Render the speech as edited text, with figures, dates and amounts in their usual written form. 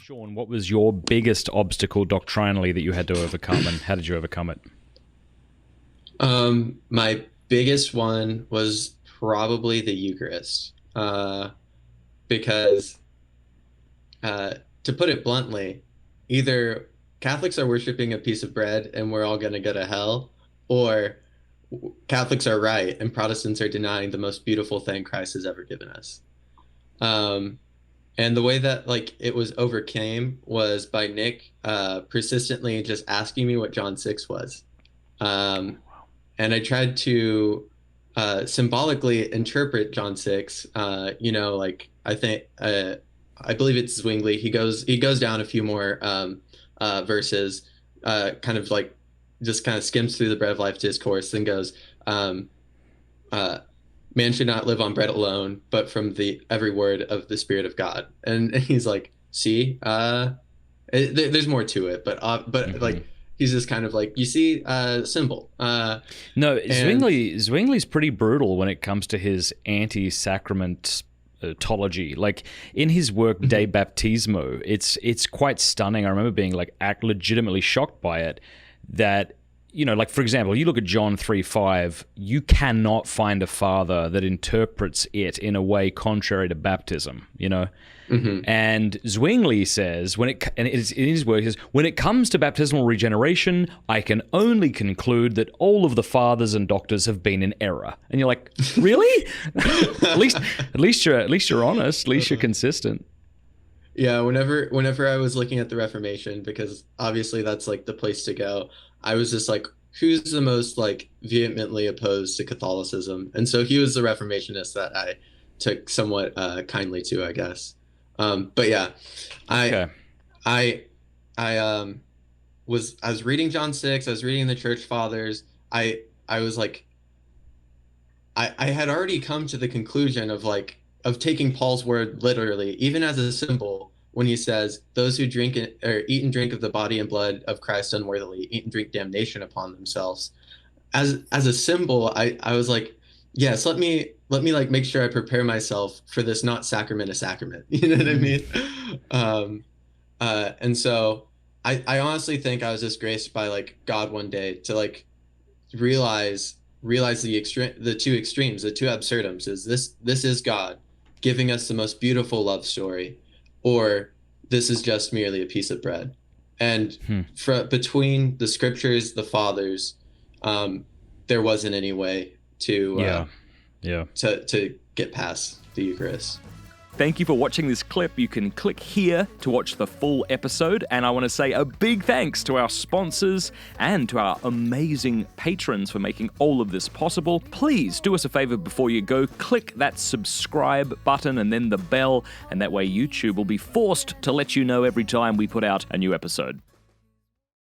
Sean, what was your biggest obstacle doctrinally that you had to overcome, and how did you overcome it? My biggest one was probably the Eucharist, because, to put it bluntly, either Catholics are worshiping a piece of bread and we're all going to go to hell, or Catholics are right and Protestants are denying the most beautiful thing Christ has ever given us. Um, and the way that it was overcame was by Nick persistently just asking me what John 6 was. Um, and I tried to symbolically interpret John 6. I think I believe it's Zwingli. He goes down a few more verses, just kind of skims through the bread of life discourse and goes, um, uh, man should not live on bread alone, but from the every word of the Spirit of God. And he's like, see, there's more to it, but Mm-hmm. he's just kind of like, you see, symbol. No, And Zwingli's pretty brutal when it comes to his anti-sacrament ontology. Like in his work De Baptismo, it's quite stunning. I remember being legitimately shocked by it. That, for example, you look at John 3:5, you cannot find a father that interprets it in a way contrary to baptism, And Zwingli says, in his work, he says, when it comes to baptismal regeneration, I can only conclude that all of the fathers and doctors have been in error. And you're like, really? at least you're honest. At least you're consistent. Yeah, whenever I was looking at the Reformation, because obviously that's the place to go, I was just like, who's the most vehemently opposed to Catholicism? And so he was the Reformationist that I took somewhat kindly to, I guess. But yeah, Okay. I was reading John 6, I was reading the Church Fathers. I was like, I had already come to the conclusion of taking Paul's word literally, even as a symbol, when he says, those who drink or eat and drink of the body and blood of Christ unworthily eat and drink damnation upon themselves. As a symbol, I was like, yes, let me make sure I prepare myself for this not sacrament a sacrament. You know what I mean? And so I honestly think I was just graced by God one day to realize the two extremes, the two absurdums. Is this is God giving us the most beautiful love story, or this is just merely a piece of bread? And between the scriptures, the fathers, there wasn't any way to to get past the Eucharist. Thank you for watching this clip. You can click here to watch the full episode. And I want to say a big thanks to our sponsors and to our amazing patrons for making all of this possible. Please do us a favor before you go. Click that subscribe button and then the bell. And that way YouTube will be forced to let you know every time we put out a new episode.